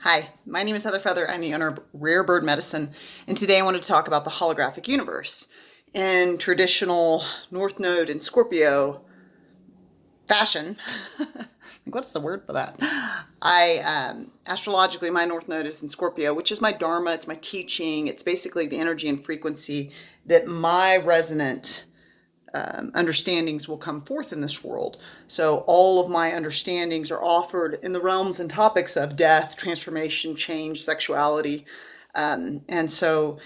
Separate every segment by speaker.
Speaker 1: Hi, my name is Heather Feather. I'm the owner of Rare Bird Medicine, and today I wanted to talk about the holographic universe. In traditional North Node and Scorpio fashion, what's the word for that? Astrologically, my North Node is in Scorpio, which is my dharma, it's my teaching, it's basically the energy and frequency that my resonant understandings will come forth in this world. So all of my understandings are offered in the realms and topics of death, transformation, change, sexuality. And so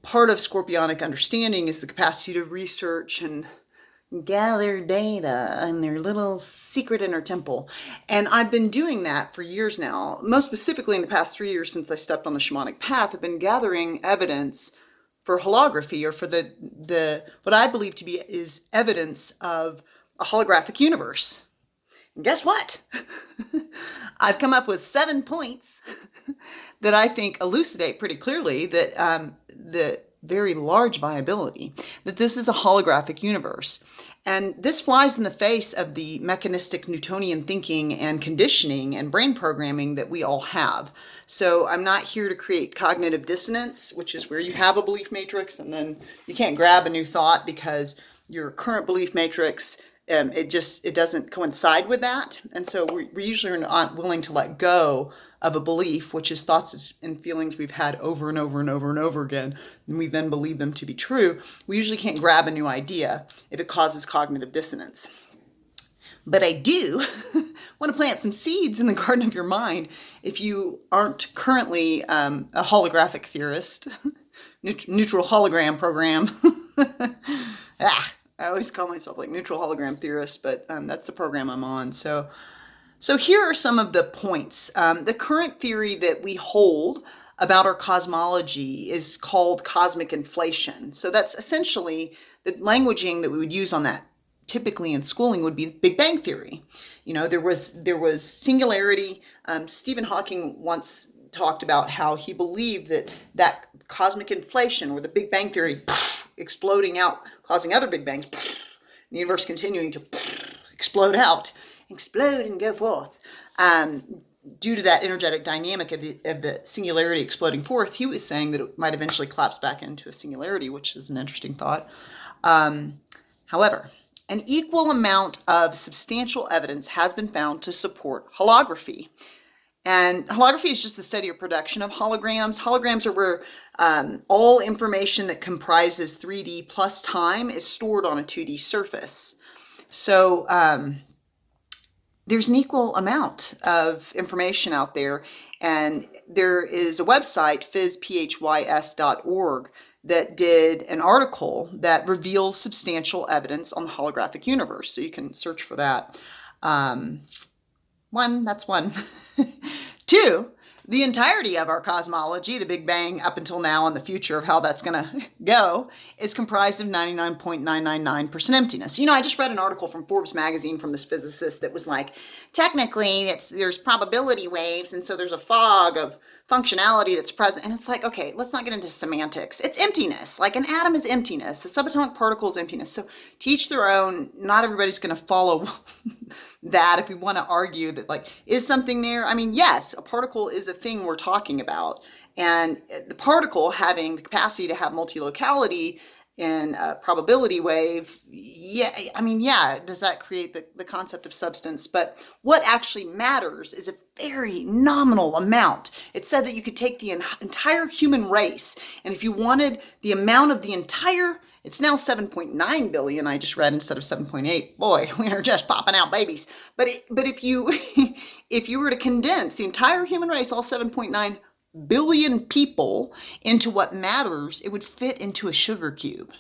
Speaker 1: part of Scorpionic understanding is the capacity to research and gather data in their little secret inner temple. And I've been doing that for years now. Most specifically in the past 3 years since I stepped on the shamanic path, I've been gathering evidence for holography, or for the what I believe to be is evidence of a holographic universe. And guess what? I've come up with 7 points that I think elucidate pretty clearly that the very large viability that this is a holographic universe. And this flies in the face of the mechanistic Newtonian thinking and conditioning and brain programming that we all have. So I'm not here to create cognitive dissonance, which is where you have a belief matrix and then you can't grab a new thought because your current belief matrix, it doesn't coincide with that. And so we usually are not willing to let go of a belief, which is thoughts and feelings we've had over and over and over and over again, and we then believe them to be true. We usually can't grab a new idea if it causes cognitive dissonance. But I do want to plant some seeds in the garden of your mind if you aren't currently a holographic theorist, neutral hologram program. I always call myself like neutral hologram theorist, but that's the program I'm on. So here are some of the points. The current theory that we hold about our cosmology is called cosmic inflation. So that's essentially the languaging that we would use on that typically in schooling would be Big Bang theory. You know, there was singularity. Stephen Hawking once talked about how he believed that cosmic inflation, or the Big Bang theory exploding out, causing other Big Bangs, the universe continuing to explode out, explode and go forth. Due to that energetic dynamic of the singularity exploding forth, he was saying that it might eventually collapse back into a singularity, which is an interesting thought. However, an equal amount of substantial evidence has been found to support holography. And holography is just the study or production of holograms. Holograms are where all information that comprises 3D plus time is stored on a 2D surface. So there's an equal amount of information out there. And there is a website, phys.org, that did an article that reveals substantial evidence on the holographic universe. So you can search for that. That's one. 2, the entirety of our cosmology, the Big Bang up until now and the future of how that's going to go, is comprised of 99.999% emptiness. You know, I just read an article from Forbes magazine from this physicist that was like, technically there's probability waves, and so there's a fog of functionality that's present. And it's like, okay, let's not get into semantics. It's emptiness. Like an atom is emptiness. A subatomic particle is emptiness. So to each their own. Not everybody's going to follow that. If we want to argue that, like, is something there? I mean, yes, a particle is the thing we're talking about. And the particle having the capacity to have multilocality in a probability wave, does that create the concept of substance? But what actually matters is a very nominal amount. It said that you could take the entire human race, and if you wanted the amount of the entire, it's now 7.9 billion, I just read, instead of 7.8. Boy, we are just popping out babies. But if you if you were to condense the entire human race, all 7.9 billion people, into what matters, it would fit into a sugar cube.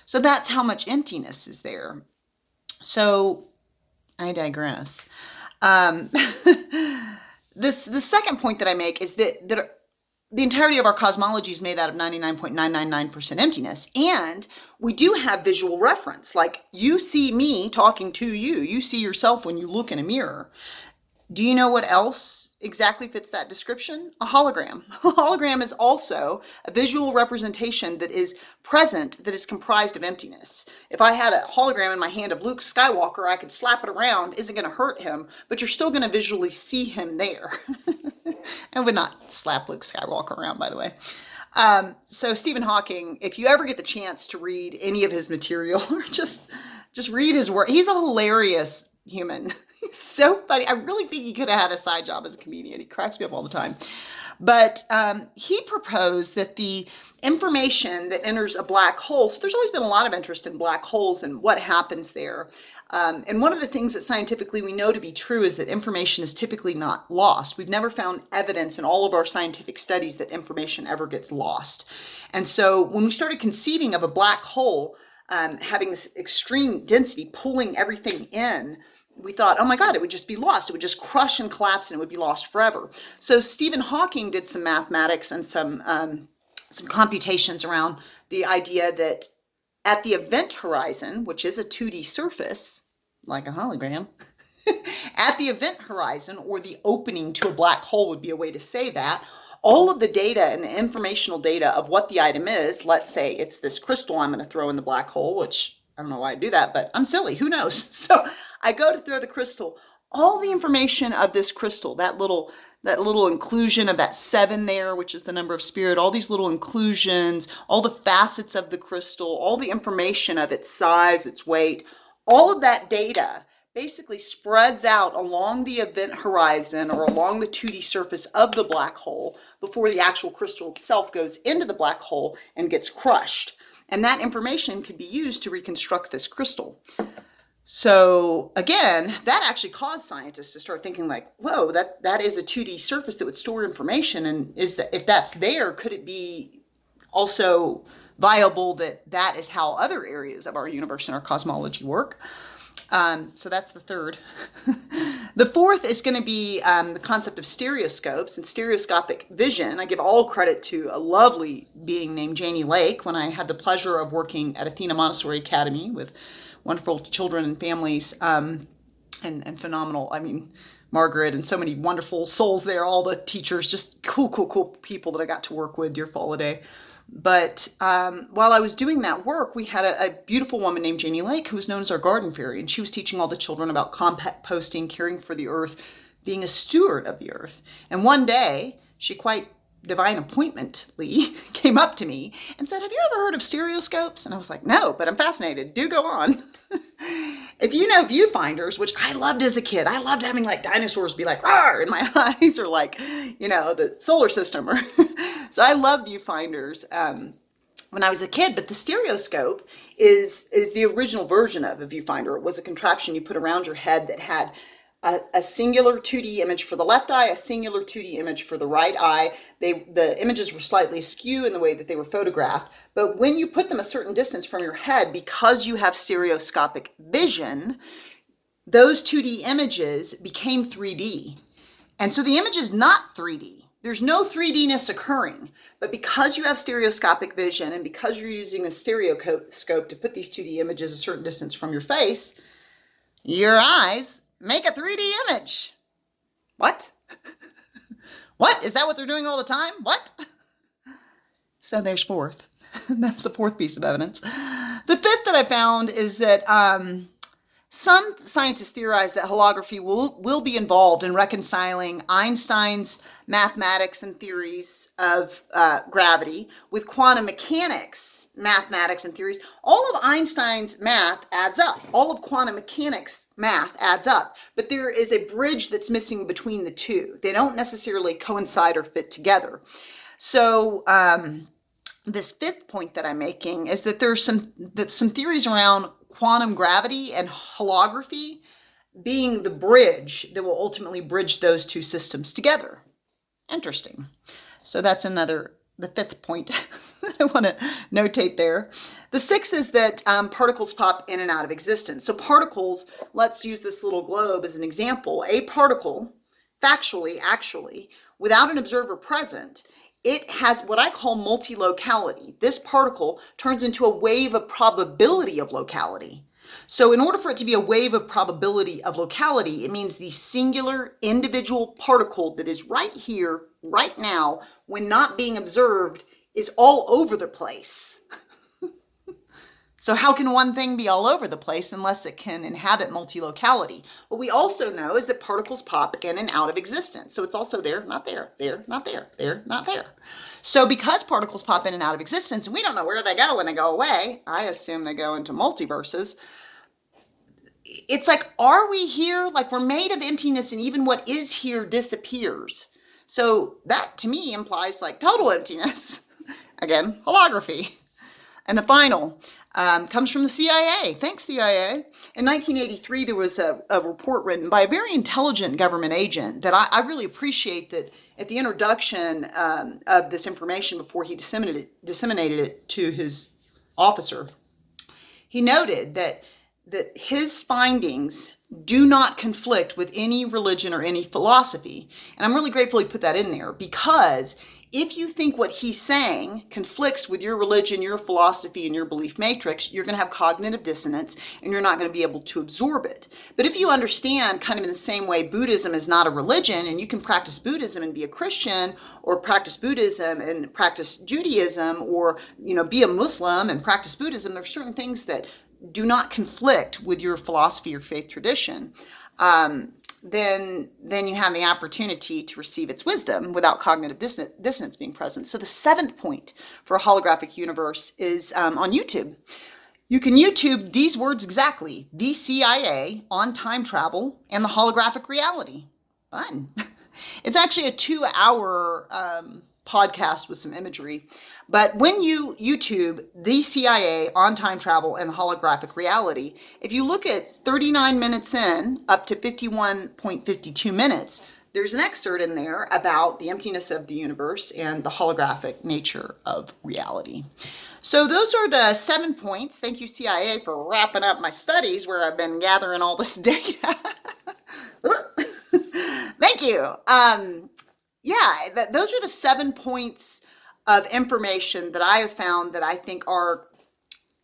Speaker 1: So that's how much emptiness is there. So I digress. The second point that I make is that the entirety of our cosmology is made out of 99.999% emptiness. And we do have visual reference. Like, you see me talking to you. You see yourself when you look in a mirror. Do you know what else exactly fits that description? A hologram. A hologram is also a visual representation that is present, that is comprised of emptiness. If I had a hologram in my hand of Luke Skywalker, I could slap it around, isn't going to hurt him, but you're still going to visually see him there. I would not slap Luke Skywalker around, by the way. So Stephen Hawking, if you ever get the chance to read any of his material, or just read his work, he's a hilarious human. He's so funny. I really think he could have had a side job as a comedian. He cracks me up all the time. But he proposed that the information that enters a black hole, so there's always been a lot of interest in black holes and what happens there. And one of the things that scientifically we know to be true is that information is typically not lost. We've never found evidence in all of our scientific studies that information ever gets lost. And so when we started conceiving of a black hole having this extreme density, pulling everything in, we thought, oh my God, it would just be lost. It would just crush and collapse and it would be lost forever. So Stephen Hawking did some mathematics and some computations around the idea that at the event horizon, which is a 2D surface, like a hologram, at the event horizon, or the opening to a black hole would be a way to say that, all of the data and the informational data of what the item is, let's say it's this crystal I'm going to throw in the black hole, which I don't know why I do that, but I'm silly, who knows? So I go to throw the crystal. All the information of this crystal, that little inclusion of that 7 there, which is the number of spirit, all these little inclusions, all the facets of the crystal, all the information of its size, its weight, all of that data basically spreads out along the event horizon or along the 2D surface of the black hole before the actual crystal itself goes into the black hole and gets crushed. And that information could be used to reconstruct this crystal. So again, that actually caused scientists to start thinking like, whoa, that is a 2D surface that would store information. And if that's there, could it be also viable that is how other areas of our universe and our cosmology work? So that's the third. The fourth is going to be the concept of stereoscopes and stereoscopic vision. I give all credit to a lovely being named Janie Lake when I had the pleasure of working at Athena Montessori Academy with wonderful children and families, and phenomenal, Margaret and so many wonderful souls there, all the teachers, just cool people that I got to work with, dear Holiday. But while I was doing that work, we had a beautiful woman named Janie Lake who was known as our garden fairy, and she was teaching all the children about composting, caring for the earth, being a steward of the earth. And one day, she quite divine appointmently came up to me and said, have you ever heard of stereoscopes? And I was like, no, but I'm fascinated. Do go on. If you know viewfinders, which I loved as a kid, I loved having like dinosaurs be like, "Rawr," in my eyes, or like, the solar system. Or so I love viewfinders when I was a kid, but the stereoscope is the original version of a viewfinder. It was a contraption you put around your head that had a singular 2D image for the left eye, a singular 2D image for the right eye. The images were slightly askew in the way that they were photographed, but when you put them a certain distance from your head, because you have stereoscopic vision, those 2D images became 3D. And so the image is not 3D. There's no 3D-ness occurring, but because you have stereoscopic vision and because you're using a stereoscope to put these 2D images a certain distance from your face, your eyes make a 3D image. What? What? Is that what they're doing all the time? What? So there's fourth. That's the fourth piece of evidence. The fifth that I found is that some scientists theorize that holography will be involved in reconciling Einstein's mathematics and theories of gravity with quantum mechanics, mathematics and theories. All of Einstein's math adds up. All of quantum mechanics math adds up. But there is a bridge that's missing between the two. They don't necessarily coincide or fit together. So this fifth point that I'm making is that there's some theories around quantum gravity and holography being the bridge that will ultimately bridge those two systems together. Interesting. So that's the fifth point I want to notate there. The sixth is that particles pop in and out of existence. So particles, let's use this little globe as an example. A particle, factually, actually, without an observer present, it has what I call multilocality. This particle turns into a wave of probability of locality. So in order for it to be a wave of probability of locality, it means the singular individual particle that is right here, right now, when not being observed, is all over the place. So how can one thing be all over the place unless it can inhabit multilocality? What we also know is that particles pop in and out of existence. So it's also there, not there, not there, not there. So because particles pop in and out of existence, and we don't know where they go when they go away, I assume they go into multiverses. It's like, are we here? Like, we're made of emptiness, and even what is here disappears. So that, to me, implies like total emptiness. Again, holography. And the final comes from the CIA. Thanks, CIA. In 1983, there was a report written by a very intelligent government agent that I really appreciate, that at the introduction of this information before he disseminated it to his officer, he noted that his findings do not conflict with any religion or any philosophy. And I'm really grateful he put that in there, because if you think what he's saying conflicts with your religion, your philosophy, and your belief matrix, you're going to have cognitive dissonance and you're not going to be able to absorb it. But if you understand, kind of in the same way Buddhism is not a religion, and you can practice Buddhism and be a Christian, or practice Buddhism and practice Judaism, or be a Muslim and practice Buddhism, there are certain things that do not conflict with your philosophy or faith tradition. Then you have the opportunity to receive its wisdom without cognitive dissonance being present. So the 7th point for a holographic universe is on YouTube. You can YouTube these words exactly: the CIA on time travel and the holographic reality. Fun. It's actually a 2-hour podcast with some imagery. But when you YouTube the CIA on time travel and the holographic reality, if you look at 39 minutes in up to 51.52 minutes, there's an excerpt in there about the emptiness of the universe and the holographic nature of reality. So those are the 7 points. Thank you, CIA, for wrapping up my studies where I've been gathering all this data. Thank you. Those are the 7 points of information that I have found that I think are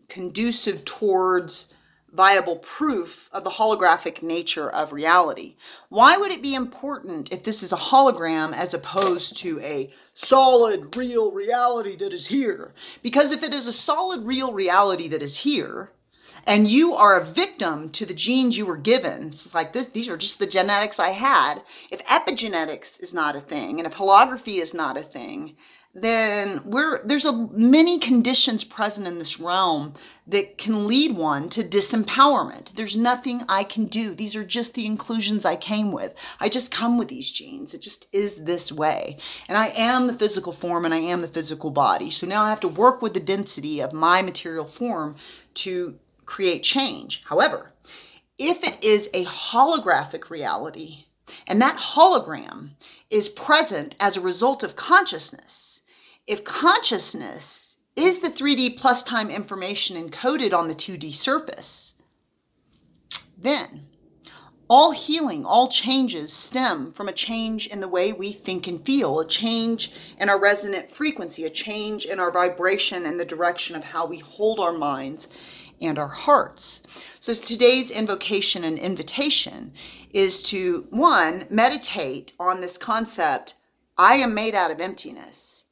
Speaker 1: conducive towards viable proof of the holographic nature of reality. Why would it be important if this is a hologram as opposed to a solid, real reality that is here? Because if it is a solid, real reality that is here, and you are a victim to the genes you were given, it's like these are just the genetics I had. If epigenetics is not a thing, and if holography is not a thing, then there's many conditions present in this realm that can lead one to disempowerment. There's nothing I can do. These are just the inclusions I came with. I just come with these genes. It just is this way. And I am the physical form, and I am the physical body. So now I have to work with the density of my material form to create change. However, if it is a holographic reality, and that hologram is present as a result of consciousness, if consciousness is the 3D plus time information encoded on the 2D surface, then all healing, all changes stem from a change in the way we think and feel, a change in our resonant frequency, a change in our vibration and the direction of how we hold our minds and our hearts. So today's invocation and invitation is to, 1, meditate on this concept: I am made out of emptiness.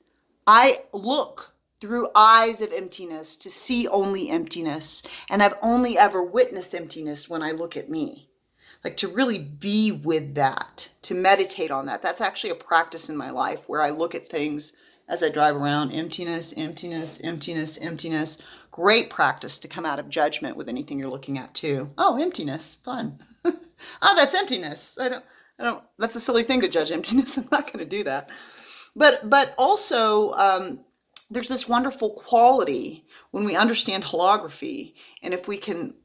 Speaker 1: I look through eyes of emptiness to see only emptiness, and I've only ever witnessed emptiness when I look at me. Like, to really be with that, to meditate on that. That's actually a practice in my life where I look at things as I drive around: emptiness, emptiness, emptiness, emptiness. Great practice to come out of judgment with anything you're looking at too. Oh, emptiness, fun. Oh, that's emptiness. I don't, that's a silly thing to judge emptiness. I'm not going to do that. But also, there's this wonderful quality when we understand holography, and if we can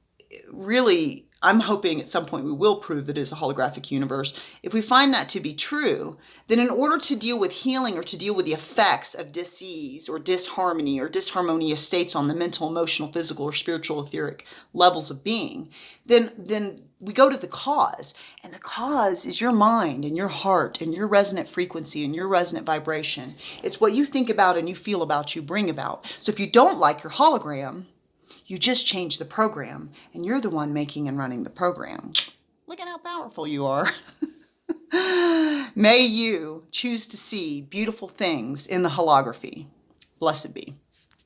Speaker 1: really, I'm hoping at some point we will prove that it is a holographic universe. If we find that to be true, then in order to deal with healing, or to deal with the effects of dis-ease or disharmony or disharmonious states on the mental, emotional, physical, or spiritual etheric levels of being, then we go to the cause. And the cause is your mind and your heart and your resonant frequency and your resonant vibration. It's what you think about and you feel about, you bring about. So if you don't like your hologram, You just change the program, and you're the one making and running the program. Look at how powerful you are. May you choose to see beautiful things in the holography. Blessed be.